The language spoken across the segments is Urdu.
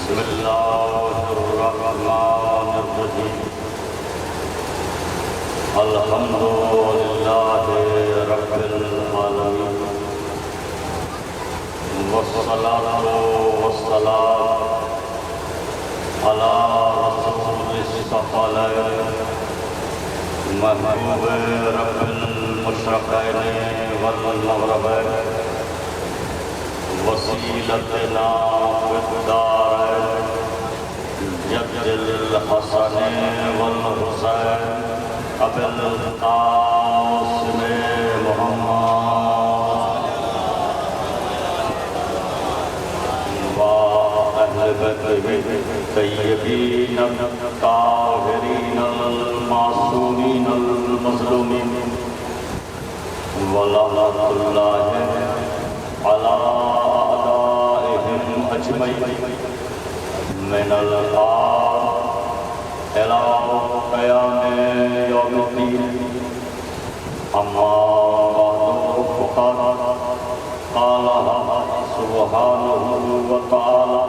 بسم اللہ الرحمن الرحیم الحمد للہ رب العالمین والصلاة والسلام علی رسول الثقلین محبوب رب المشرقین والمغربین وسیلتنا والدارین جد الحسن والحسین ابی القاسم محمد وأہل بیتہ الطیبین الطاہرین المعصومین المظلومین ولعنۃ اللہ علی اعدائہم اجمعین من الآن إلى قيام يوم الدين أما بعد فقد قال سبحانه وتعالى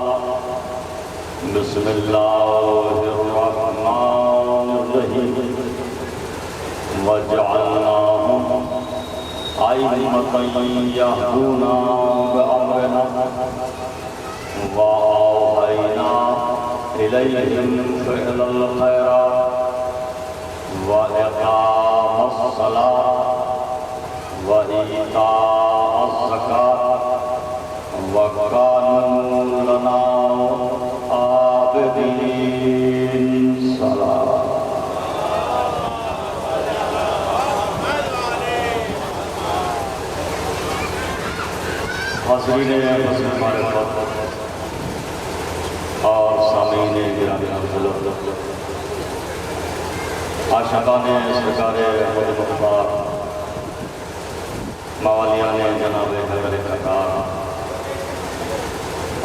بسم الله الرحمن الرحيم وجعلناهم أئمة يهدون بأمرنا وأوحينا إليهم فعل الخيرات وإقام الصلاة وإيتاء الزكاة وكانوا لنا عابدين صلاة حاضرین معرفت اور سامعین گرامی حضرت عاشقان سرکار احمد مختار موالیان جناب حیدر ککار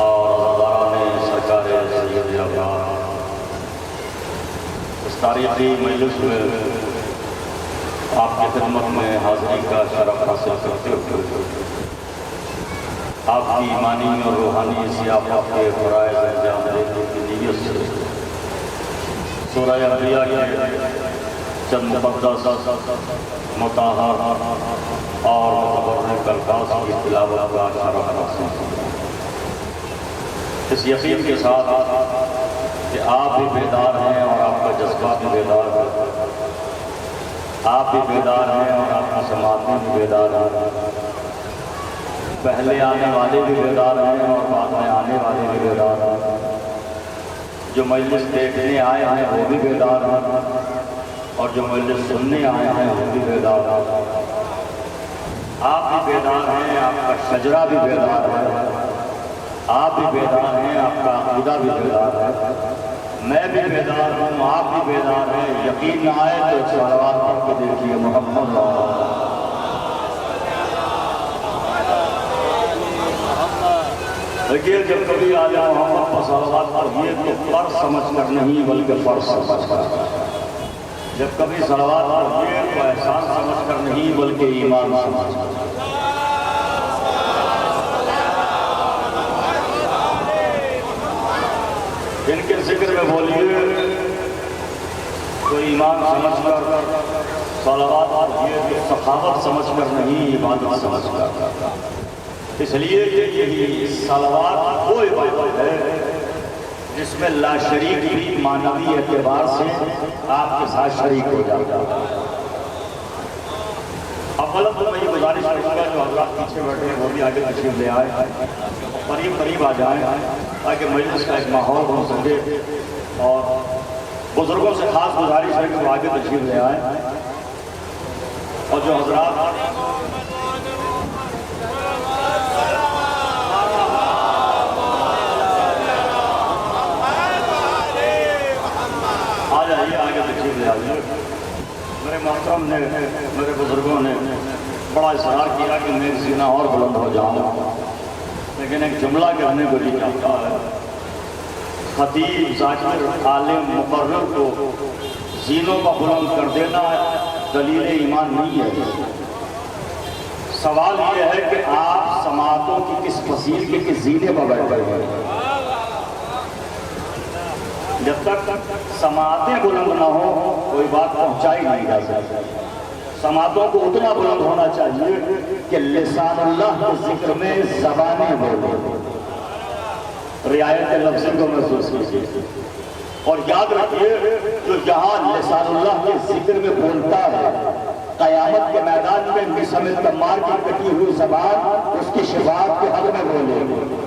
اور عزاداران سرکار سید ابرار اس تاریخی مجلس میں آپ کی خدمت میں حاضری کا شرف حاصل کرتے ہوئے آپ کی ایمانی اور روحانی سیاحت کے فرائض انجام دینے کی نیت سے سورہ انبیاء کے چند مقدس مطہر اور متبرک الفاظ کی تلاوت کا شرف حاصل اس یقین کے ساتھ کہ آپ بھی بیدار ہیں اور آپ کا جذبہ بھی بیدار ہے، آپ بھی بیدار ہیں اور آپ کی سماعت بھی بیدار ہے، پہلے آنے والے بھی بیدار ہیں اور بعد میں آنے والے بھی بیدار ہیں، جو مجلس دیکھنے آئے ہیں وہ بھی بیدار ہیں اور جو مجلس سننے آئے ہیں وہ بھی بیدار ہیں۔ آپ بھی بیدار ہیں، آپ کا شجرہ بھی بیدار ہے، آپ بھی بیدار ہیں، آپ کا عقیدہ بھی بیدار ہے، میں بھی بیدار ہوں، آپ بھی بیدار ہیں۔ یقین نہ آئے تو صلوات پڑھ کے دیکھیے محمد دیکھیے، جب کبھی آج محمد پر صلوات پڑھیے تو فرض سمجھ کر نہیں بلکہ فرض سمجھ کر، جب کبھی صلوات پڑھیے تو احسان سمجھ کر نہیں بلکہ ایمان سمجھ کر۔ جن کے ذکر میں بولیے تو ایمان سمجھ کر، صلوات پڑھیے تو سخاوت سمجھ کر نہیں عبادت سمجھ کر۔ اس لیے یہی صلوات وہ عبادت ہے جس میں لا شریک بھی معنوی اعتبار سے آپ کے ساتھ شریک ہو جاتا ہے۔ اولا تو میں یہ گزارش کروں گا جو حضرات پیچھے بیٹھے ہیں وہ بھی آگے تشریف لے آئے، قریب آ جائیں تاکہ مجلس کا ایک ماحول ہو سکے، اور بزرگوں سے خاص گزارش ہے کہ وہ آگے تشریف لے آئیں، اور جو حضرات میرے محترم نے، میرے بزرگوں نے بڑا اصرار کیا کہ میں سینہ اور بلند ہو جاؤں، لیکن ایک جملہ کہنے کو جی چاہتا ہے، خطیب ذاکر عالم مقرر کو زینوں کا بلند کر دینا دلیل ایمان نہیں ہے۔ سوال یہ ہے کہ آپ سماعتوں کی کس فصیل کے کس زینے پر بیٹھے ہیں؟ جب تک سماعتیں بلند نہ ہو کوئی بات پہنچائی نہیں جا سکتی. سماعتوں کو اتنا بلند ہونا چاہیے کہ لسان اللہ کے ذکر میں زبانیں بولے. رعایت لفظ کو محسوس کیجیے اور یاد رکھیے جو جہاں لسان اللہ کے ذکر میں بولتا ہے قیامت کے میدان میں مثل تمار کی کٹی ہوئی زبان اس کی شفاعت کے حق میں بولے.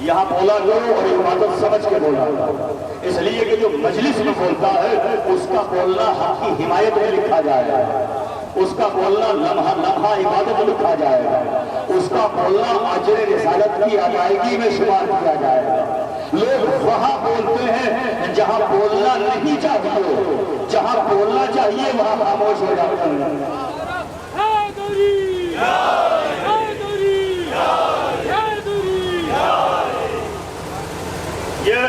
یہاں بولا کرو اور عبادت سمجھ کے بولا کرو. اس لیے کہ جو مجلس میں بولتا ہے اس کا بولنا حق کی حمایت میں لکھا جائے گا. اس کا بولنا لمحہ لمحہ عبادت لکھا جائے گا. اس کا بولنا اجر رسالت کی ادائیگی میں شمار کیا جائے گا. لوگ وہاں بولتے ہیں جہاں بولنا نہیں چاہیے, جہاں بولنا چاہیے وہاں خاموش ہو جاتے ہیں. یہ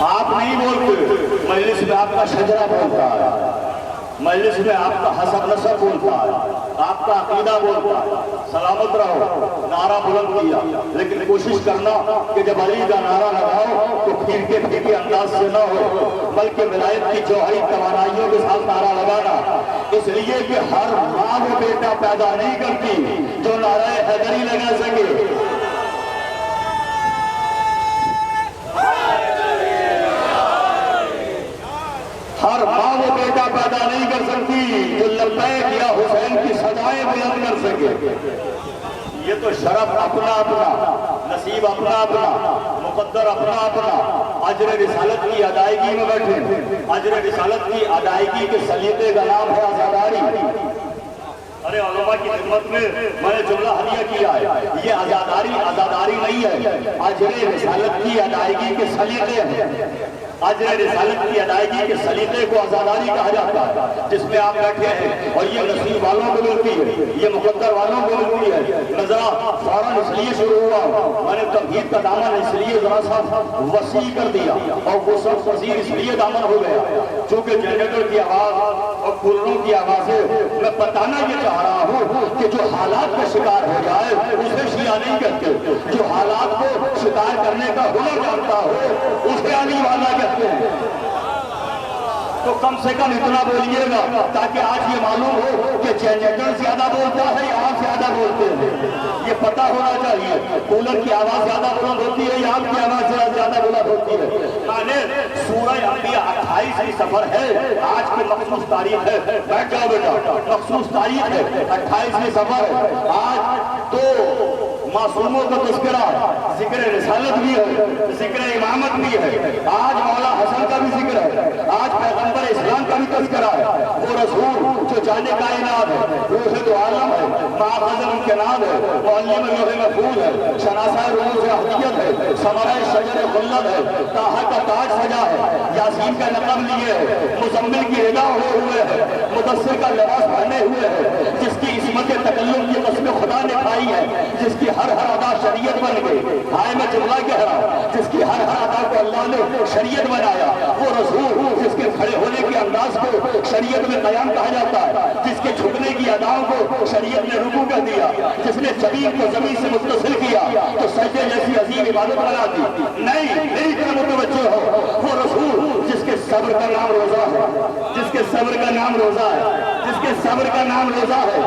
آپ نہیں بولتے, مجلس میں آپ کا شجرہ بولتا ہے, مجلس میں آپ کا حسب نسب بولتا ہے, آپ کا عقیدہ بولتا ہے. سلامت رہو, نعرہ بلند کیا, لیکن کوشش کرنا کہ جب علی کا نعرہ لگاؤ تو پھیکے پھیکے انداز سے نہ ہو, بلکہ ولایت کی جوہری توانائیوں کے ساتھ نعرہ لگانا. اس لیے کہ ہر ماں وہ بیٹا پیدا نہیں کرتی جو نعرہ حیدری لگا سکے. ہر ماں وہ بیٹا پیدا نہیں کر سکتی جو لبیک یا حسین کی صدائیں بلند کر سکے. یہ تو شرف اپنا اپنا, نصیب اپنا اپنا, مقدر اپنا اپنا. اجر رسالت کی ادائیگی میں بیٹھے, اجر رسالت کی ادائیگی کے سلیقے کا نام ہے آزاداری. ارے علماء کی خدمت میں نے جملہ حلیہ کیا ہے, یہ آزاداری نہیں ہے, اجر رسالت کی ادائیگی کے سلیقے ہیں. اجر رسالت کی ادائیگی کے سلیقے کو آزاداری کہا جاتا ہے, جس میں آپ بیٹھے ہیں اور یہ نصیب والوں کو ملتی ہے, یہ مقدر والوں کو ملتی ہے. نظرہ فوراً اس لیے شروع ہوا, میں نے توحید کا دامن اس لیے ذرا سا وسیع کر دیا اور وہ سب وسیع اس لیے دامن ہو گیا چونکہ جنریٹر کی آواز اور کولروں کی آوازیں میں بتانا یہ چاہ رہا ہوں کہ جو حالات کا شکار ہو جائے اسے شیعہ نہیں کہتے, جو حالات کو شکار کرنے کا ہنر جانتا ہو اسے علی والا کہتے ہیں. تو کم سے کم اتنا بولیے گا تاکہ آج یہ معلوم ہو کہ جنریٹر زیادہ بولتا ہے یا آپ زیادہ بولتے ہیں. یہ پتہ ہونا چاہیے کولر کی آواز زیادہ بلند ہوتی ہے یا آپ کی آواز زیادہ بلند ہوتی ہے. سورہ انبیاء 28 سفر ہے, آج کی مخصوص تاریخ ہے, بیٹھ جاؤ بیٹا, مخصوص تاریخ ہے 28 سفر ہے. آج تو معصوموں کا تذکرہ ہے, ذکر رسالت بھی ہے, ذکر امامت بھی ہے, آج مولا حسن کا بھی ذکر ہے, آج پیغمبر اسلام کا بھی تذکرہ ہے. وہ رسول جو جان کائنات ہے, روح دو عالم ہے, ماخذ امکنان ہے, معلم لوح محفوظ ہے, شناسہ رموز احدیت ہے, ثمرہ شجر خلد ہے, طٰہٰ کا تاج سجا ہے, یاسین کا لقب لیے ہے, مزمل کی رضا ہوئے ہے, مدثر کا لباس پہنے ہوئے ہے, جس کی عصمت تکلم کی قسم خدا نے کھائی ہے, جس کی ہر ادا شریعت بن گئی. ہائے میں جملہ کہہ رہا ہوں, جس کی ہر ادا کو اللہ نے شریعت بنایا. وہ رسول جس کے کھڑے ہونے کے انداز کو شریعت میں قیام کہا جاتا ہے, جس کے جھکنے کی اداؤں کو شریعت نے رکوع کر دیا, جس نے زمین کو زمین سے متصل کیا تو سجدے جیسی عظیم عبادت بنا دی. نہیں کہ متوجہ ہو, وہ رسول جس کے صبر کا نام روزہ ہے, جس کے صبر کا نام روزہ ہے, جس کے صبر کا نام روزہ ہے,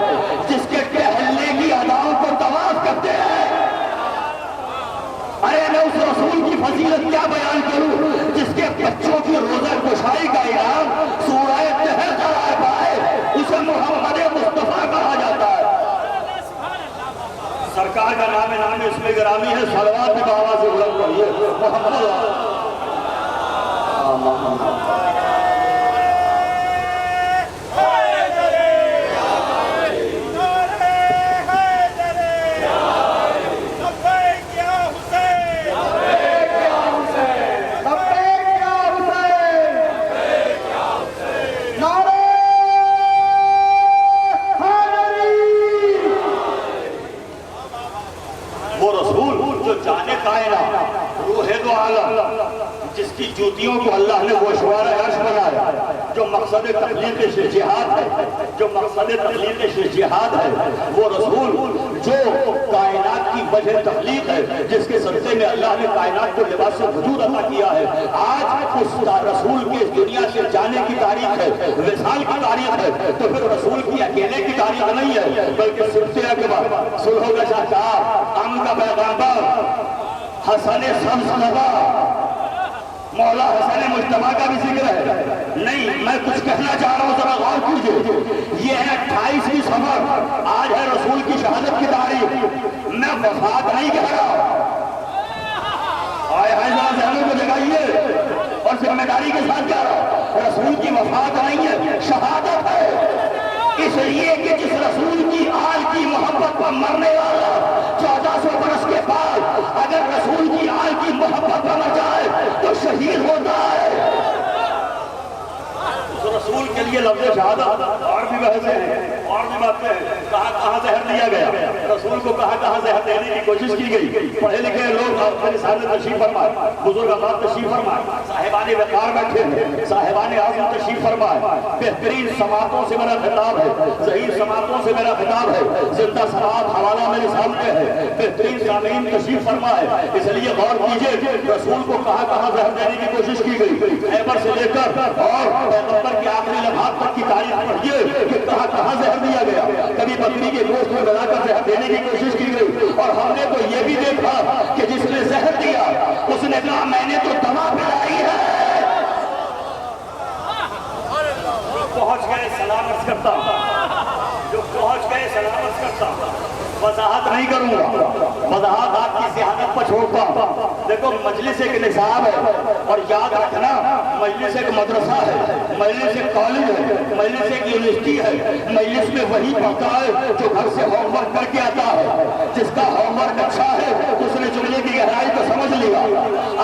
جس کے ٹہلنے کی اداؤں کو طواف کرتے ہیں. ارے میں اس رسول کی فضیلت کیا بیان کروں جس کے بچوں کی روزہ گشائی کا انعام سورہ طہر کا پائے, اسے محمد مصطفیٰ کہا جاتا ہے. سرکار کا نام اس میں گرامی ہے, صلوات کی آواز سے بلند کریے محمد. جس کی جوتیوں کو اللہ نے گوشوار عرش بنایا, جو مقصد تخلیق سے جہاد ہے, جو مقصد تخلیق سے جہاد ہے, وہ رسول جو کائنات کی وجہ تخلیق ہے جس کے صدقے میں اللہ نے کائنات کو لباس وجود عطا کیا ہے. آج اس رسول کے دنیا سے جانے کی تاریخ ہے, وصال کی تاریخ ہے, تو پھر رسول کی اکیلے کی تاریخ نہیں ہے بلکہ صدیق اکبر, صلح کا چاچا, ام کا پیغمبر, حسن سمسنبا, مولا حسن مجتبیٰ کا بھی ذکر ہے. نہیں, میں کچھ کہنا چاہ رہا ہوں, ذرا غور کیجئے. یہ ہے 28ویں صفر, آج ہے رسول کی شہادت کی تاریخ. میں وفات نہیں کہہ رہا, آئے ذہنوں کو جگائیے اور ذمہ داری کے ساتھ کہہ رہا ہوں, رسول کی وفات نہیں ہے, شہادت ہے. اس لیے کہ جس رسول کی آل کی محبت پر مرنے والا 1400 برس کے بعد اگر رسول کی آل کی محبت پر مر جائے تو شہید ہوتا ہے. تو رسول کے لیے لفظ شہادت اور بھی بحثیں ہیں, اور بھی باتیں ہیں. کہاں زہر دیا گیا, رسول کو کہاں زہر دینے کی کوشش کی گئی. پڑھے لکھے لوگ میرے سامنے تشریف فرمائے, بزرگ افراد تشریف فرمائے, صاحبان وقار بیٹھے ہیں, صاحبان اعظم تشریف فرمائے. بہترین سماعتوں سے میرا خطاب ہے, ظہیر سماعتوں سے میرا خطاب ہے, زندہ سماعت حوالہ میرے سامنے ہے. بہترین سامعین تشریف فرمائے. اس لیے غور کیجئے, رسول کو کہاں زہر دینے کی کوشش کی گئی. خیبر سے لے کر اور پیغمبر کے آخری لمحات تک کی تاریخ پڑھیے کہ کہاں زہر دیا گیا. کبھی بکری کے گوشت میں ملا کر زہر دینے کی کوشش کی گئی, اور ہم نے تو یہ بھی دیکھا کہ جس نے زہر دیا اس نے کہا میں نے تو دوا پلائی ہے. پہنچ گئے سلامت کرتا, جو پہنچ گئے سلامت کرتا. وضاحت نہیں کروں گا, وضاحت آپ کی سیاحت پر چھوڑتا. دیکھو, مجلس ایک نصاب ہے, اور یاد رکھنا مجلس ایک مدرسہ ہے, مجلس ایک کالج ہے, مجلس ایک یونیورسٹی ہے. مجلس میں وہی پڑھتا ہے جو گھر سے ہوم ورک کر کے آتا ہے. جس کا ہوم ورک اچھا ہے اس نے جملے کی گہرائی کو سمجھ لیا.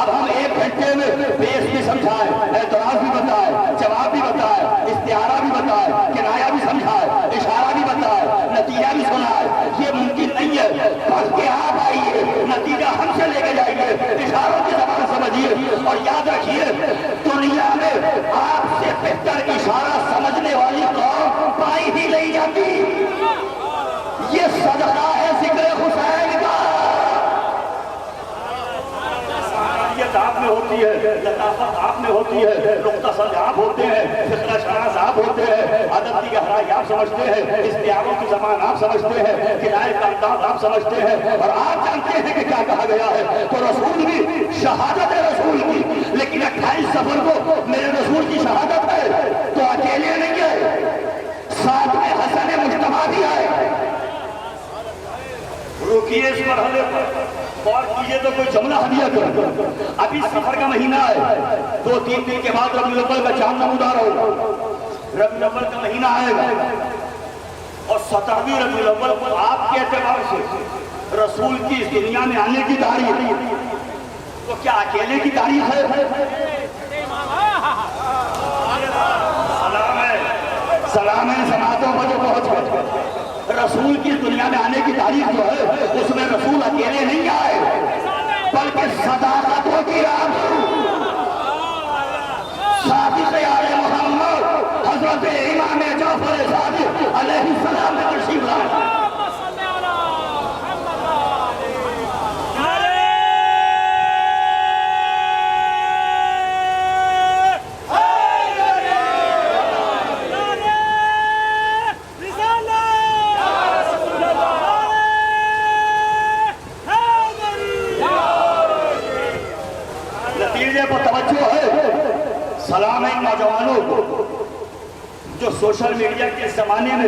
اب ہم 1 گھنٹے میں بیس بھی سمجھائے, اعتراض بھی بتائے, جواب بھی بتائے, استعارہ بھی بتائے, کنایہ بھی سمجھائے, اشارہ بھی بتائے, نتیجہ بھی سنائے. یہ ممکن نہیں ہے. پڑھ کے آپ آئیے, نتیجہ ہم سے لے کے جائیے, اشاروں کی زبان سمجھیے. اور یاد رکھیے, دنیا میں آپ سے بہتر اشارہ سمجھنے والی قوم پائی ہی نہیں جاتی. یہ صدقہ ہے ذکر حسین کا. آپ میں ہوتی ہے, لطافت آپ میں ہوتی ہے, نقطہ سمجھ آپ ہوتے ہیں, فقہ شناس آپ ہوتے ہیں, ادب کی گہرائی آپ سمجھتے ہیں, استعاروں کی زبان آپ سمجھتے ہیں, کنایے کا انداز آپ سمجھتے ہیں, اور آپ جانتے ہیں کہ کیا کہا گیا ہے. تو رسول بھی شہادت ہے رسول کی, لیکن 28 صفر کو میرے رسول کی شہادت ہے تو اکیلے نہیں ہے, ساتھ میں حسن مجتبیٰ بھی آئے. رکیے اس مرحلے پر, اور کیجئے تو کوئی جملہ ہدیہ کر. ابھی سفر کا مہینہ ہے, 2-3 دن کے بعد ربیع الاول کا چاند نمودار ہوگا. ربیع الاول کا مہینہ آئے گا, اور 17ویں ربیع الاول کو آپ کے اعتبار سے رسول کی اس دنیا میں آنے کی تاریخ, تو کیا اکیلے کی تاریخ ہے؟ سلام ہے سماعتوں پر جو پہنچ گئے. رسول کی دنیا میں آنے کی تاریخ جو ہے اس میں رسول اکیلے نہیں آئے, بلکہ صداقتوں کی راہ صادق آل محمد حضرت امام جعفر صادق علیہ السلام نے تشریف لائے. سلام ہے نوجوانوں کو جو سوشل میڈیا کے زمانے میں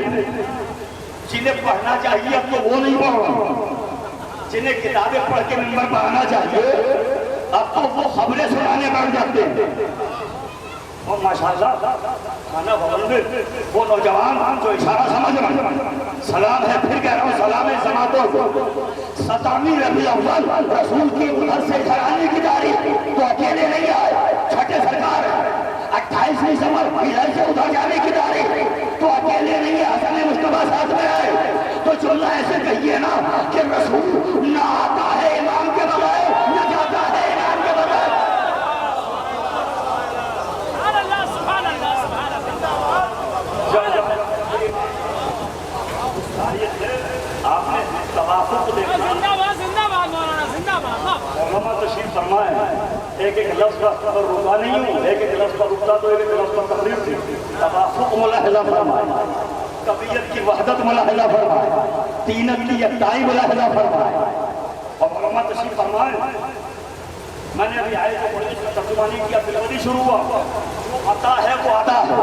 جنہیں پڑھنا چاہیے اب تو وہ نہیں پڑھ رہا, جنہیں کتابیں پڑھ کے نمبر پڑھانا چاہیے اب تو وہ خبریں سنانے بیٹھ جاتے ہیں. اور ماشاءاللہ کھانا بھون میں وہ نوجوان جو اشارہ سمجھ رہا ہے, سلام ہے, پھر کہہ رہا ہوں سلام ہے سماعتوں کو. 17ویں ربیع الاول رسول کی ادھر سے ادھر آنے کی تاریخ تو اکیلے نہیں آئے, چھٹے سرکار ہے. 28ویں صفر ادھر سے ادھر جانے کی تاریخ تو اکیلے نہیں ہے, حسن مجتبیٰ ساتھ میں آئے. تو جملہ ایسے کہیے نا کہ رسول نہ آتا ہے امام کے بغیر, نہ جاتا ہے امام کے بغیر. آپ نے توافق دیکھا, علماء تشریف فرمائے، ایک ایک لفظ پر رکا نہیں ہوں، ایک ایک لفظ پر رکتا تو ایک ایک لفظ پر تقریر تھی، توافق ملاحظہ فرمائے، کبیت کی وحدت ملاحظہ فرمائے، تینت کی یکتائی ملاحظہ فرمائے، اور علماء تشریف فرمائے. میں نے ابھی آئے تو پڑھنے کا ترجمانی کیا، فلوری شروع ہوا، جو عطا ہے وہ عطا ہے.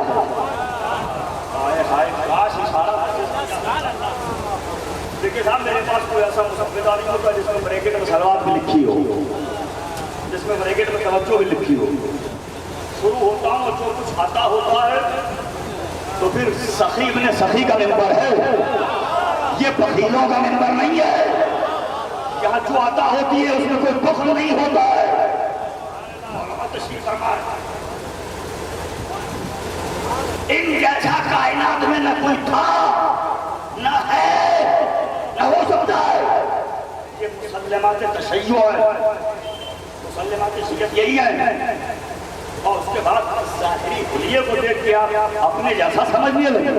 ہائے ہائے کاش اشارہ. دیکھیے صاحب میرے پاس کوئی ایسا مسودہ نہیں ہوتا جس میں بریکٹ میں سلوات بھی لکھی ہو، جس میں بریکٹ میں توجہ بھی لکھی ہو. شروع ہوتا ہوں اور جو کچھ عطا ہوتا ہے تو پھر سخی ابن سخی کا منبر ہے، یہ بخیلوں کا منبر نہیں ہے. یہاں جو عطا ہوتی ہے اس میں کوئی بخل نہیں ہوتا ہے. تشریف فرمائے ان جیسا کائنات میں نہ کوئی تھا نہ ہے نہ ہو سکتا ہے. یہ مسلمات تشیع ہے، مسلمات شیعت یہی ہے. اور اس کے بعد ظاہری حلیے کو دیکھ کے آپ اپنے جیسا سمجھنے لگے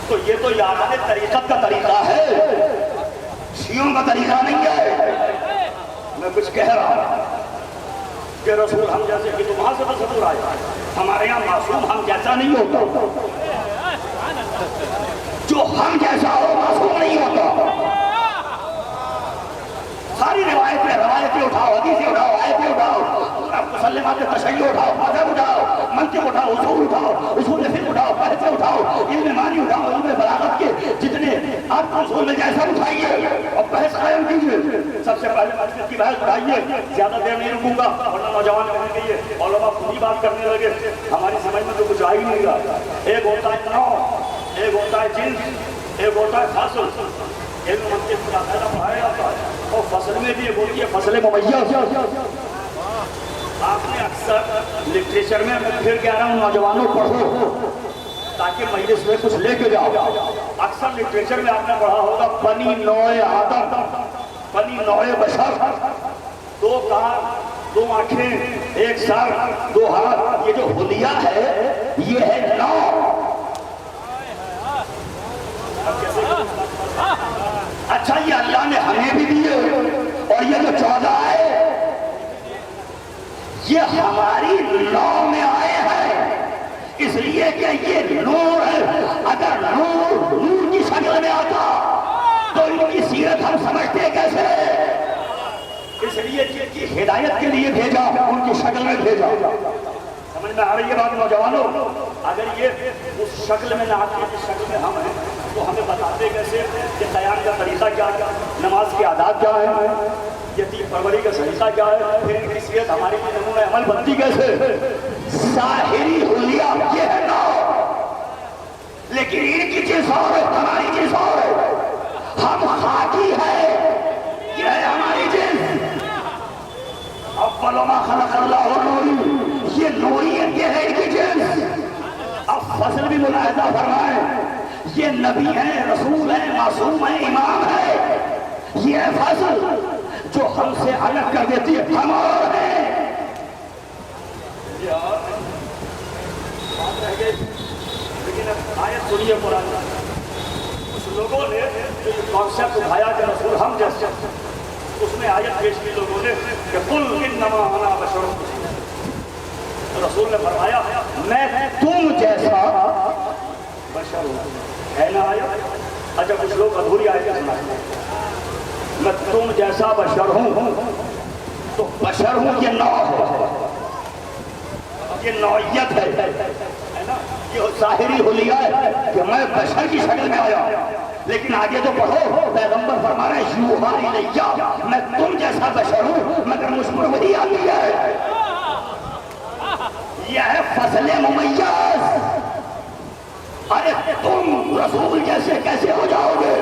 تو یہ تو یاد طریقت کا طریقہ ہے، شیعوں کا طریقہ نہیں ہے. میں کچھ کہہ رہا ہوں کہ رسول ہم جیسے کہ تو وہاں سے تصور آیا، ہمارے یہاں معصوم ہم جیسا نہیں ہوتا، جو ہم جیسا ہو معصوم نہیں ہوتا. ساری روایتیں اٹھاؤ، حدیثیں اٹھاؤ، آیتیں اٹھاؤ، مسلمات تشیع اٹھاؤ، مذہب اٹھاؤ، منطق اٹھاؤ، اصول فقہ اٹھاؤ، بحث اٹھاؤ، علم معنی اٹھاؤ، علم بلاغت کے جتنے آپ اصول میں جیسا اٹھائیے اور بحث قائم کیجیے. سب سے پہلے مسجد کی بحث اٹھائیے، زیادہ دیر نہیں رکوں گا ورنہ نوجوان کہیں گے یہ علماء خود ہی بات کرنے لگے. ہماری سمجھ میں تو کچھ آ ہی نہیں رہا. ایک ہوتا ہے نوع، ایک ہوتا ہے جنس، ایک ہوتا ہے فصل. علم منطق کا پہلا پڑھایا جاتا ہے اور فصل میں بھی ایک ہوتی ہے فصل ممیز. آپ نے اکثر لٹریچر میں پھر کہہ رہا ہوں نوجوانوں پڑھو تاکہ مجلس میں کچھ لے کے جاؤ. اکثر لٹریچر میں آپ نے پڑھا ہوگا بنی نوع آدم، بنی نوع بشر، دو کان، دو آنکھیں، ایک سر، دو ہاتھ. یہ جو حلیہ ہے یہ ہے نوع. اچھا یہ اللہ نے ہمیں بھی دیے اور یہ جو 14 ہے یہ ہماری نوع میں آئے ہیں اس لیے کہ یہ نور ہے. اگر نور کی شکل میں آتا تو ان کی سیرت ہم سمجھتے کیسے؟ اس لیے کہ ہدایت کے لیے بھیجا، ان کی شکل میں بھیجا. سمجھ میں آ رہی ہے بات نوجوانوں؟ اگر یہ اس شکل میں نہ آتی جس شکل میں ہم ہیں تو ہمیں بتاتے کیسے کہ قیام کا طریقہ کیا ہے، نماز کے آداب کیا ہے، یتیم پروری کا طریقہ کیا ہے، پھر ان کی سیرت ہماری بھی نمونہ عمل بنتی کیسے. ظاہری حلیہ یہ ہے نوع، لیکن ان کی چیز اور ہے، ہماری چیز اور ہے. ہم خاکی ہے، یہ ہے ہماری چیز. اول ما خلق اللہ نوری، یہ نوریت یہ ہے ان کی چیز. اب فصل بھی ملاحظہ فرمائیں، یہ نبی ہیں، رسول ہیں، معصوم ہیں، امام ہے. یہ ہے فصل جو ہم سے الگ کر دیتی ہے، ہم اور ہیں. بات رہ گئی لیکن اب آیت سنیے قرآن. کچھ لوگوں نے جو کانسیپٹ اٹھایا کہ رسول ہم جیسے، اس میں آیت پیش کی لوگوں نے کہ قل انما انا بشر. رسول نے فرمایا میں تم جیسا بشر ہوں. ہے نا آیت؟ اچھا کچھ لوگ ادھوری آیت سناتے ہیں. میں تم جیسا بشر ہوں تو بشر ہوں یہ نوع ہے، یہ نوعیت ہے نا. یہ ظاہری حلیہ ہے کہ میں بشر کی شکل میں آیا. لیکن آگے تو پڑھو پیغمبر فرما رہے ہیں یوحا الیہ، میں تم جیسا بشر ہوں مگر مجھ پر وحی آتی ہے. یہ ہے فصل ممیز. ارے تم رسول جیسے کیسے ہو جاؤ گے؟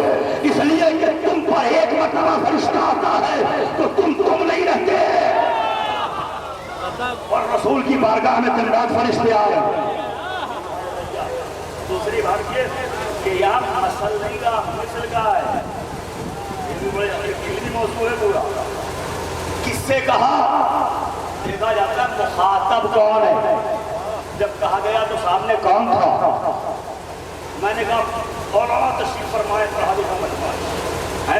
اس لیے کہ تم پر ایک مرتبہ فرشتہ آتا ہے تو تم نہیں رہتے. اور رسول کی بارگاہ میں دن رات فرشتے آئے. دوسری بات یہ کہ یار مسل نہیں کا مثل کا ہے، یہ بھی بڑے علمی موضوع ہے پورا. کس سے کہا؟ دیکھا جاتا ہے مخاطب کون ہے. جب کہا گیا تو سامنے کون تھا؟ میں نے کہا علماء تشریف فرمائے صحابہ کا مجمع ہے.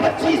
25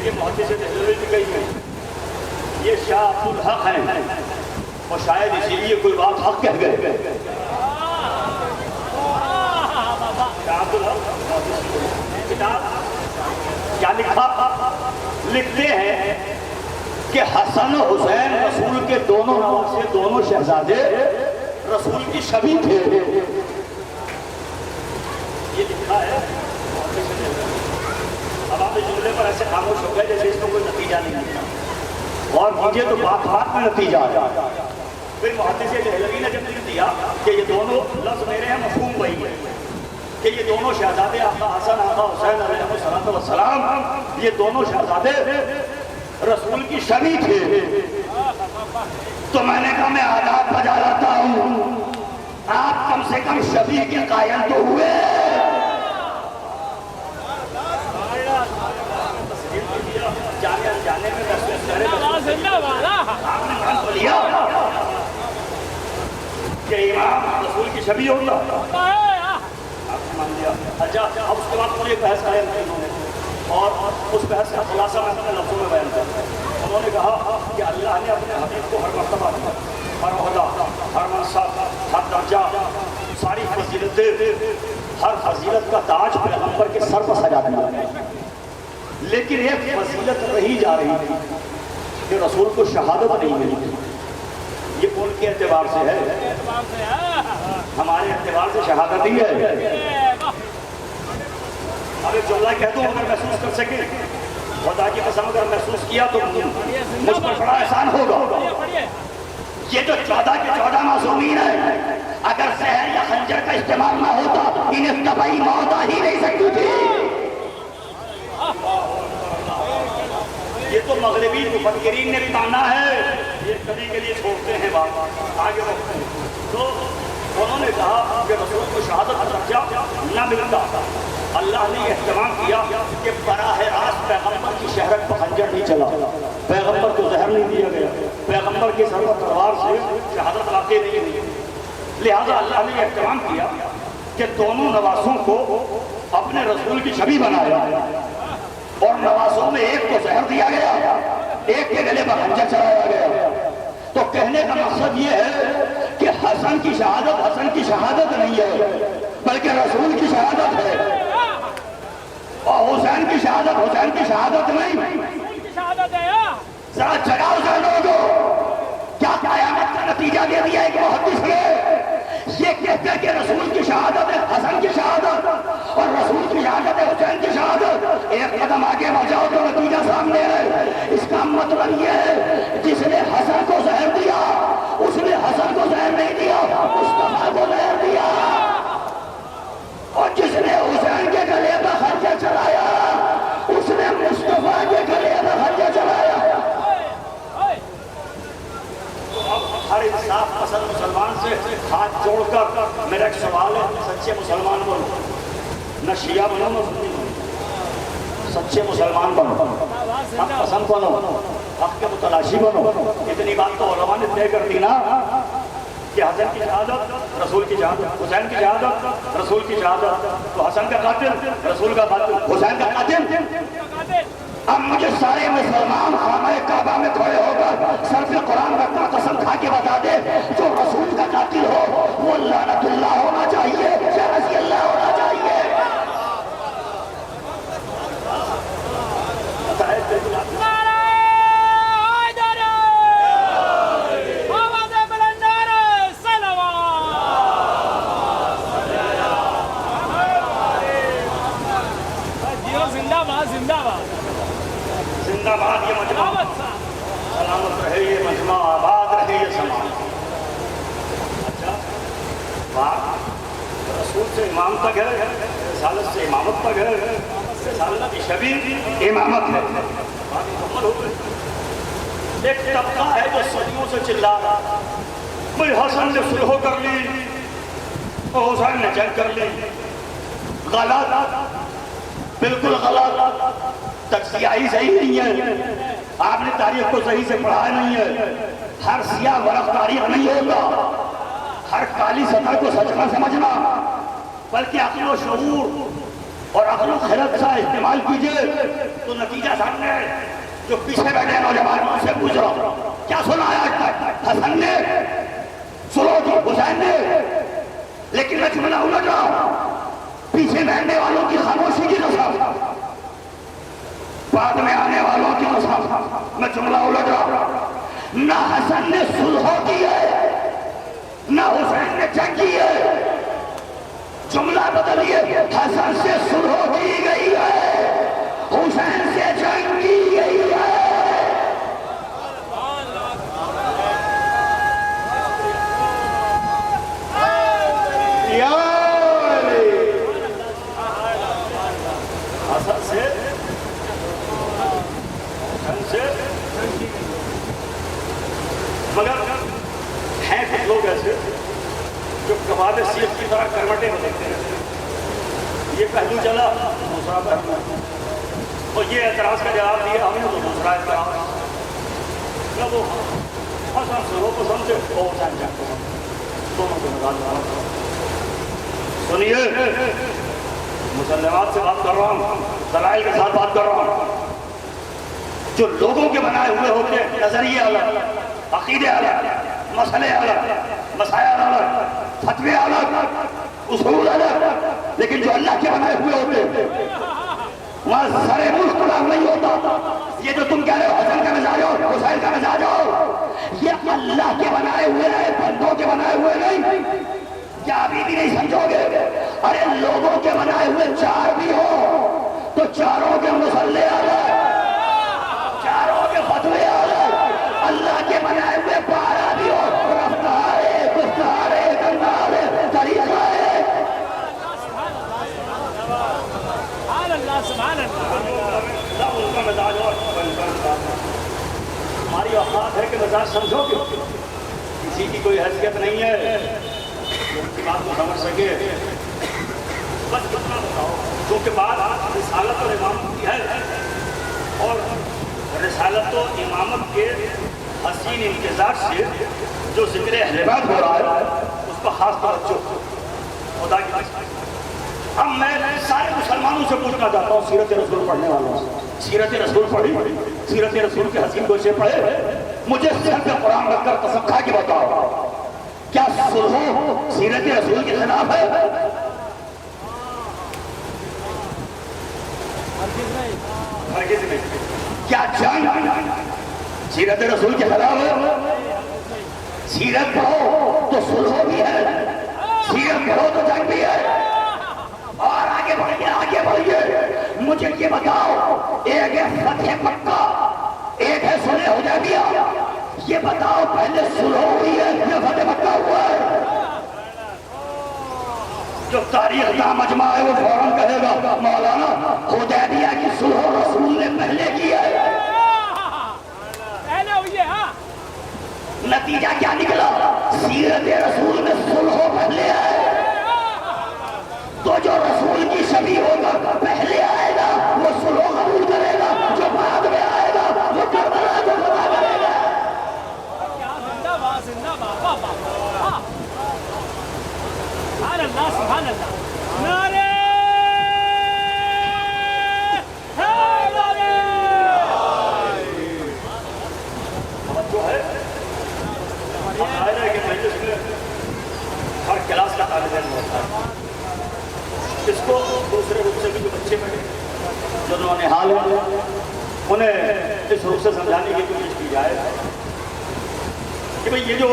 لیکن محدث دہلوی بھی کہی ہے یہ شاہ عبد الحق ہیں اور شاید اسی لیے کوئی بات حق کہہ گئے. شاہ عبد الحق کتاب کیا لکھا؟ لکھتے ہیں کہ حسن و حسین رسول کے دونوں نواسے دونوں شہزادے رسول کی شبیہ تھے. یہ لکھا ہے. اب آپ اس جملے پر ایسے خاموش ہو گئے جیسے اس کو کوئی نتیجہ نہیں ملتا. اور مجھے تو بات بات میں نتیجہ آیا. پھر محدث دہلوی نے جب لکھ دیا کہ یہ دونوں لفظ میرے ہیں مفہوم وہی ہے کہ یہ دونوں شہزادے آقا حسن آقا حسین علیہ السلام یہ دونوں شہزادے رسول کی شبیہ تھے. تو میں نے کہا میں آداب بجا لاتا ہوں, آپ کم سے کم شبیہ کے قائل تو ہوئے. جانے میں کہ امام رسول کی شبیہ ہوگا آپ نے مان لیا. اچھا اب اس کے بعد پوری بحث قائم کی انہوں نے اور اس بحث کا خلاصہ میں اپنے لفظوں میں بیان کرتا ہوں. انہوں نے کہا کہ اللہ نے اپنے حبیب کو ہر مرتبہ ہر عہدہ ہر منصب ہر درجہ ساری فضیلتیں ہر فضیلت کا تاج پیغمبر کے سر پر سجا دیا. لیکن ایک فضیلت رہی جا رہی تھی کہ رسول کو شہادت نہیں ملی. یہ ان کے اعتبار سے ہے, ہمارے اعتبار سے شہادت ہی ہے. اب ایک جملہ کہہ دوں اگر محسوس کر سکے خدا کی قسم اگر محسوس کیا تو مجھ پر بڑا احسان ہوگا. یہ جو 14 کے 14 معصومین ہیں اگر زہر یا خنجر کا استعمال نہ ہوتا انہیں طبعی موت آ ہی نہیں سکتی تھی. یہ تو مغربی مفکرین نے تانا ہے, یہ کبھی کے لیے چھوڑتے ہیں بات آگے بڑھتے ہیں. تو انہوں نے کہا کہ رسول کو شہادت کا درجہ نہ ملتا. اللہ نے یہ اہتمام کیا کہ براہ راست پیغمبر کی شہرت پر خنجر نہیں چلا, پیغمبر کو زہر نہیں دیا گیا, پیغمبر کے سر پر تلوار سے شہادت واقع نہیں ہوئی. لہذا اللہ نے یہ اہتمام کیا کہ دونوں نواسوں کو اپنے رسول کی شبیہ بنایا اور نواسوں میں ایک کو زہر دیا گیا, ایک کے گلے پر خنجر چلایا گیا. تو کہنے کا مقصد یہ ہے کہ حسن کی شہادت نہیں ہے بلکہ رسول کی شہادت ہے, اور حسین کی شہادت نہیں. ذرا چڑھاؤ ذہنوں کو, کیا قیامت کا نتیجہ دے دیا ایک محدث نے یہ کہتے ہیں کہ رسول کی شہادت ہے حسن کی شہادت اور رسول کی شہادت ہے حسین کی شہادت. ایک قدم آگے بڑھ جاؤ تو نتیجہ سامنے ہے. اس کا مطلب یہ ہے جس نے حسن کو زہر دیا اس نے حسن کو زہر نہیں دیا, مصطفیٰ کو زہر دیا. اور جس نے حسین کے گلے پر خنجر چلایا اس نے مصطفیٰ کے گلے پر خنجر چلایا. ہر انصاف پسند مسلمان سے ہاتھ جوڑ کر میرا ایک سوال ہے, سچے مسلمان بنو, نہ شیعہ بنو نہ سنی بنو, سچے مسلمان بنو, حق پسند بنو, حق کے متلاشی بنو. اتنی بات تو علماء نے طے کر دی نا کہ حسن کی شہادت رسول کی شہادت, حسین کی شہادت رسول کی شہادت. تو حسن کا قاتل رسول کا قاتل, حسین کا قاتل. اب مجھے سارے مسلمان خانہ کعبہ میں کھڑے ہو کر سر پہ قرآن رکھ کر قسم کھا کے بتا دے جو رسول کا قاتل ہو وہ لعنت اللہ ہونا چاہیے یا رضی اللہ ہونا چاہیے. زندہ باد یہ مجمع, سلامت رہے یہ مجمع, آباد رہے یہ سماج. اچھا بات رسول سے امام تک ہے, رسالت سے امامت تک ہے, رسالت کی شبیہ امامت ہے. بات مکمل ہو گئی. ایک طبقہ ہے جو صدیوں سے چلا رہا بھئی حسن نے صلح کر لی اور حسین نے جنگ کر لی. غلط, بالکل غلط. تجزیہ ہی صحیح نہیں ہے, آپ نے تاریخ کو صحیح سے پڑھا نہیں ہے. ہر سیاہ ورق تاریخ نہیں ہوگا, ہر کالی سطح کو سچ نہ سمجھنا بلکہ عقل و شعور اور عقل و خرد کا استعمال کیجئے تو نتیجہ حسن نے جو پیچھے بیٹھے نوجوانوں سے پوچھ رہا ہوں کیا سنا ہے آج تک؟ حسن نے سلو کی، حسین نے، لیکن میں جملہ الٹ رہا ہوں پیچھے بیٹھنے والوں کی خاموشی کی قسم، بعد میں آنے والوں کی قسم، میں جملہ الٹ رہا ہوں۔ نہ حسن نے صلح کی ہے نہ حسین نے جنگ کی ہے، جملہ بدلیے، حسن سے صلح کی گئی ہے، حسین سے جنگ کی گئی ہے۔ حسن سے مگر ہیں کچھ لوگ ایسے جو کباب سیخ کی طرح کروٹیں بدلتے ہیں، یہ پہلو چلا دوسرا پہلو، اور یہ اعتراض کا جواب دیا ہم نے تو دوسرا اعتراض نہ وہ حسن سے وہ پسند سے وہ حسین جان پسند، دونوں کو مزاج سنیے، مسلمات سے بات کر رہا ہوں، دلائل کے ساتھ بات کر رہا ہوں۔ جو لوگوں کے بنائے ہوئے ہوتے ہیں نظریے الگ، عقیدے الگ، مسئلے الگ، مسائل الگ، فتوے الگ، اصول الگ، لیکن جو اللہ کے بنائے ہوئے ہوتے ہیں وہاں سارے ملک غلام نہیں ہوتا۔ یہ جو تم کہہ رہے ہو حسن کا مزاج ہو، حسین کا مزاج ہو، یہ اللہ کے بنائے ہوئے ہیں، بندوں کے بنائے ہوئے نہیں۔ کیا ابھی بھی نہیں سمجھو گے؟ ارے لوگوں کے بنائے ہوئے چار بھی ہو تو چاروں کے مسلح الگ، چاروں کے فتوے الگ، اللہ کے بنائے ہوئے 12 بھی ہو، رفتار ہے، گفتار ہے، انداز ہے، طریقہ ہے۔ سبحان اللہ سبحان اللہ۔ ان کا مزاج اور ہماری اوقات ہے کہ مزاج سمجھو گے، کسی کی کوئی حیثیت نہیں ہے ان کی بات کو سمجھ سکے، بس کتنا بتاؤ، کیونکہ بات رسالت اور امامت کی ہے، اور رسالت و امامت کے حسین امتزاج سے جو ذکر اہل بیت ہو رہا ہے اس پر خاص توجہ خدا کی قسم۔ اب میں سارے مسلمانوں سے پوچھنا چاہتا ہوں، سیرت رسول پڑھنے والوں سے، سیرت رسول پڑھی، سیرت رسول کے حسین کو سے پڑھے، مجھے سر پہ قرآن رکھ کر قسم کھا کے بتاؤ کیا صلح سیرت رسول کے خلاف ہے؟ ہرگز نہیں۔ کیا جنگ سیرت رسول کے خلاف ہے؟ سیرت پڑھو تو صلح بھی ہے، سیرت پڑھو تو جنگ بھی ہے۔ اور آگے بڑھئے آگے بڑھئے، مجھے یہ بتاؤ، ایک ہے فتح مکہ، ایک ہے صلح حدیبیہ، یہ بتاؤ پہلے صلح ہوئی ہے یا فتح مکہ ہوا ہے؟ جو تاریخ کا مجمع ہے وہ فوراً کہے گا مولانا حدیبیہ کی صلح رسول نے پہلے کی ہے۔ پہلے ہوئی ہے، ہاں۔ نتیجہ کیا نکلا؟ سیرت رسول میں صلح پہلے ہے، تو جو رسول کی شبیہ ہوگا پہلے آئے گا وہ صلح قبول کرے گا، جو بعد میں آئے گا وہ کربلا کو فتح کرے گا۔ زندہ باد زندہ باد، واہ واہ، سبحان اللہ سبحان اللہ۔ نعرے حیدری، جو ہے کہ مجلس میں ہر کلاس کا طالب علم ہوتا ہے، اس کو دوسرے روپ سے بھی جو بچے پڑھے جو نونہال ہیں انہیں اس روپ سے سمجھانے کی کوشش کی جائے کہ بھئی یہ جو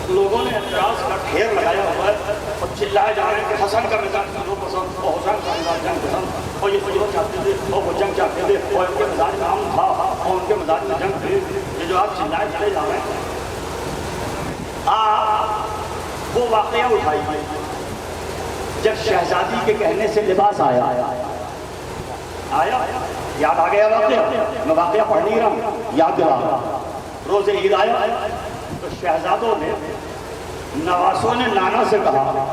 لوگوں نے اعتراض کا ڈھیر لگایا ہوا ہے اور چلائے جا رہے ہیں کہ حسن کا مزاج جو پسند اور حسین کا مزاج جنگ پسند، اور یہ صلح چاہتے تھے اور وہ جنگ چاہتے تھے، اور ان کے مزاج میں امن تھا اور ان کے مزاج میں جنگ تھی، یہ جو آپ چلائے چلے جا رہے ہیں وہ واقعہ اٹھائیے جب شہزادی کے کہنے سے لباس آیا یاد آ گیا واقعہ؟ میں واقعہ پڑھ نہیں رہا ہوں، یاد دلا۔ روز عید آیا تو شہزادوں نے نواسوں نے نانا سے کہا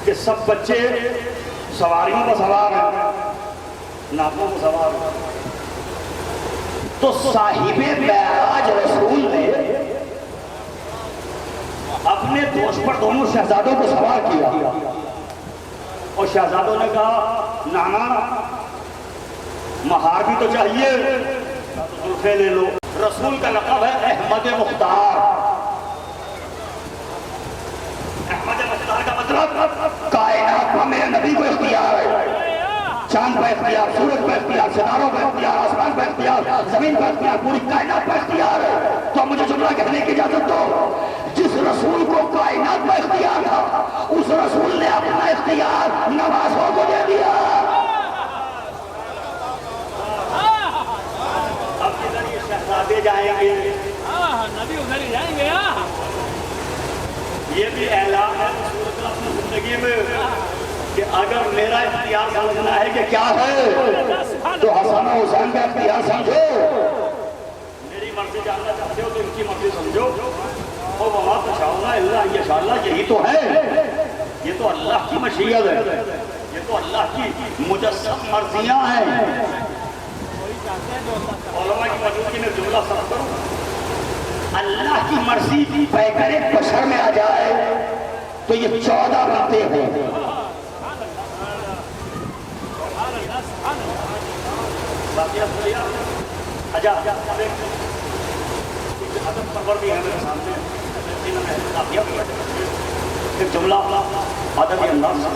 کہ سب بچے سواریوں پر سوار ہیں، ناکوں کو سوار ہیں، تو صاحب معراج رسول نے اپنے دوست پر دونوں شہزادوں کو سوار کیا اور شہزادوں نے کہا نانا ہار بھی تو چاہیے، زلفے لے لو۔ رسول کا لقب ہے احمد مختار۔ احمد مختار کا مطلب کائنات میں میرے نبی کو اختیار ہے، چاند پہ اختیار، سورج پہ اختیار، ستاروں پہ اختیار، آسمان پہ اختیار، زمین پہ اختیار، پوری کائنات پہ اختیار ہے۔ تو مجھے جملہ کہنے کی اجازت دو، جس رسول کو کائنات پہ اختیار تھا اس رسول نے اپنا اختیار نوازوں کو دے دیا۔ اب جدھر یہ شہزادے جائیں گے نبی ادھر ہی جائیں گے۔ یہ بھی اعلان ہے رسول اللہ اپنی زندگی میں کہ اگر میرا اختیار سمجھنا ہے کہ کیا ہے تو حسن و حسین کا اختیار سمجھو، میری مرضی جاننا چاہتے ہو تو ان کی مرضی سمجھو، اور وہاں تشاؤنا اللہ انشاءاللہ یہی تو ہے، یہ تو اللہ کی مشیت ہے، یہ تو اللہ کی مجسم مرضیاں ہیں۔ علماء کی موجودگی میں جملہ صرف کروں، اللہ کی مرضی پیکر بشر میں آ جائے تو یہ 14 بنتے ہیں۔ ایک جملہ ادبی انداز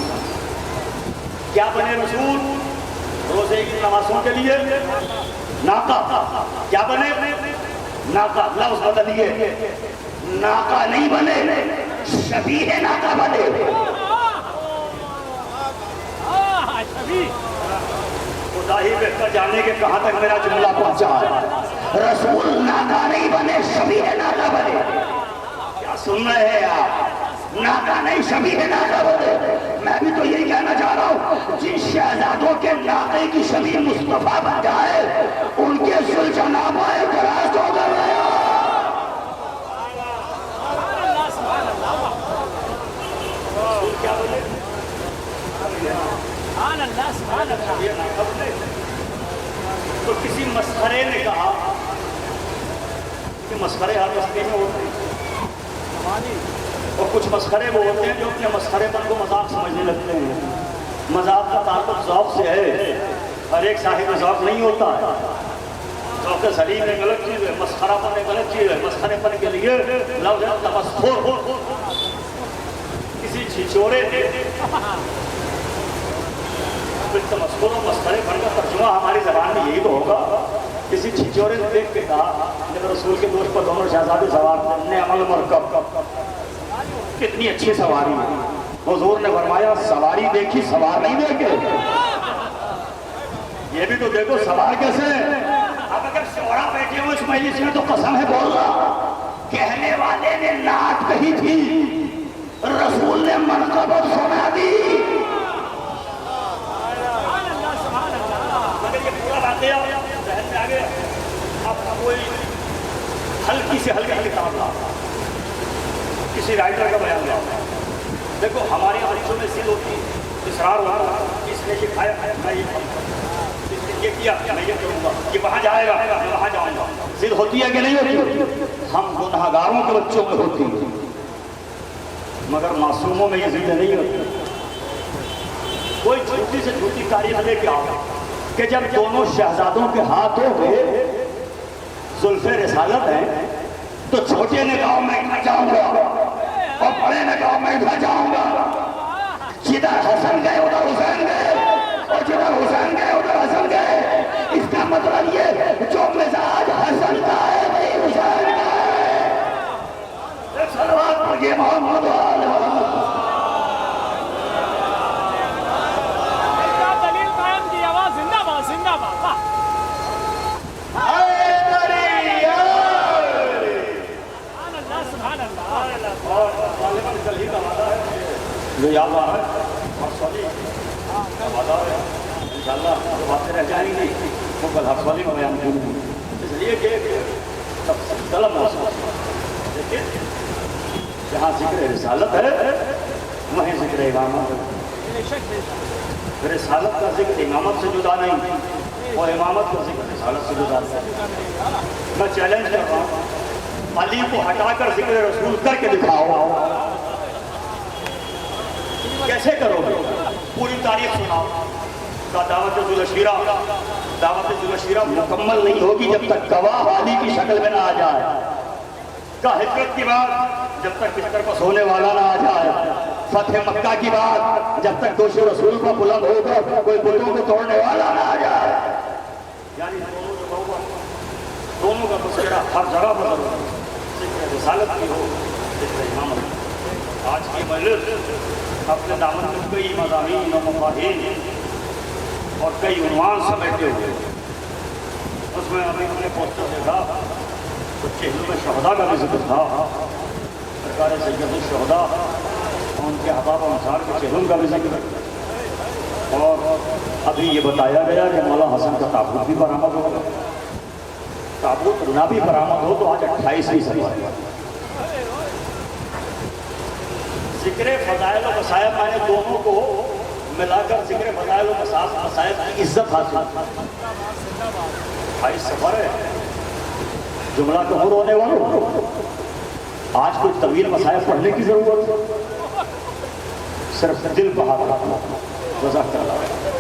کیا بنے رسول روزے کی نمازوں کے لیے؟ ناقہ۔ کیا بنے؟ ناقہ۔ لفظ بدلیے، ناقہ نہیں بنے، شبیہ ناقہ بنے۔ خدا ہی بہتر جانے کے کہاں تک میرا جملہ پہنچا ہے۔ رسول ناقہ نہیں بنے، شبیہ ناقہ بنے۔ کیا سن رہے ہیں آپ؟ ناقہ نہیں، شبیہ ناقہ بنے۔ میں بھی تو یہی کہنا چاہ رہا ہوں، جن شہزادوں کے ناقے کی شبیہ مصطفیٰ بن جائے ان کے سلجنابہ دراز ہو گئے۔ کیا بولے؟ تو کسی مسخرے نے کہا کہ مسخرے ہر رستے میں ہوتے ہیں، اور کچھ مسخرے وہ ہوتے ہیں جو اپنے مسخرے پن کو مذاق سمجھنے لگتے ہیں۔ مذاق کا تعلق ذوق سے ہے، ہر ایک صاحب ذوق نہیں ہوتا ہے۔ ذوق سلیم ایک غلط چیز ہے، مسخرہ پن ایک غلط چیز ہے۔ مسخرے پن کے لیے لفظ ہے تمسخر۔ کسی چھچورے نے تمسخر و مسخرے پن کا ترجمہ ہماری زبان میں یہی تو ہوگا۔ کسی چھچورے نے دیکھ کے کہا جب رسول کے دوست پر دونوں شہزادے سوار تھے، نعم المرکب، کتنی اچھی سواری ہے۔ حضور نے فرمایا سواری دیکھی، سوار نہیں دیکھے۔ یہ بھی تو دیکھو سوار کیسے ہیں۔ اب اگر شعرا بیٹھے ہو اس مجلس میں تو قسم ہے بول رہا، کہنے والے نے نعت کہی تھی، رسول نے منقبت سنا دی۔ مگر یہ پورا واقعہ ذہن میں آ گیا۔ اب کوئی ہلکی سے ہلکی کتاب لا، کسی رائٹر کا بیان لا۔ دیکھو ہمارے حدیثوں میں ضد ہوتی ہے، اصرار ہوا اس نے یہ کھایا میں یہ کھاؤں، اس نے یہ کیا میں یہ کروں گا، یہ وہاں جائے گا میں وہاں جاؤں گا۔ ضد ہوتی ہے کہ نہیں ہوتی؟ ہم گنہگاروں کے بچوں میں ہوتی ہے، مگر معصوموں میں یہ ضد نہیں ہوتی۔ کوئی چھوٹی سے چھوٹی تاریخ لے کے آؤ کہ جب دونوں شہزادوں کے ہاتھوں پہ زلف رسالت ہیں تو چھوٹے نے کہا میں ادھر جاؤں گا اور بڑے نے کہا میں ادھر جاؤں گا۔ جدھر حسن گئے ادھر حسین گئے، اور جدھر حسین گئے ادھر حسن گئے۔ اس کا مطلب یہ جو مزاج حسن کا ہے وہی حسین کا ہے۔ صلوات پڑھیے محمد وآل محمد۔ جو یاد آ رہا ہے انشاءاللہ جو باتیں رہ جائیں گی وہ کل حفظ والی میں بیان کروں گی، اس لیے کہ طلب محسوس لیکن جہاں ذکر رسالت ہے وہیں ذکر امامت ہے۔ رسالت کا ذکر امامت سے جدا نہیں اور امامت کا ذکر رسالت سے جدا نہیں۔ میں چیلنج کر رہا ہوں، علی کو ہٹا کر ذکر رسول کر کے دکھاؤ۔ کیسے کرو گے؟ پوری تاریخ سناؤ۔ دعوت الشیرہ دعوت ذوالشیرہ مکمل نہیں ہوگی جب تک گواہ حالی کی شکل میں نہ آ جائے، کا ہجرت کی بات جب تک بستر پر سونے والا نہ آ جائے، فتح مکہ کی بات جب تک دوش رسول کا بلند ہوگا کوئی بتوں کو توڑنے والا نہ آ جائے، یعنی دونوں کا تذکرہ ہر جگہ پر ضرور ہے، ذکر رسالت کی ہو، ذکر امامت۔ آج کی مجلس اپنے دامن میں کئی مضامین و مفاہیم اور کئی عنوان سمیٹے ہوئے، اس میں ابھی ہم نے پوسٹر دیکھا تو چہلم شہداء کا بھی ذکر تھا، سرکار سید الشہداء اور ان کے احباب و انصار کے چہلم کا بھی ذکر، اور ابھی یہ بتایا گیا کہ مولا حسن کا تابوت بھی برآمد ہوگا۔ تابوت نہ بھی برآمد ہو تو آج 28ویں صدی ہے۔ ذکر فضائل و مصائب میں نے دونوں کو ملا کر ذکر فضائل و مصائب کی عزت حاصل، 28 سفر ہے، جملہ کفر ہونے والوں آج کوئی طویل مصائب پڑھنے کی ضرورت، صرف دل بہا رہا، جزاک اللہ۔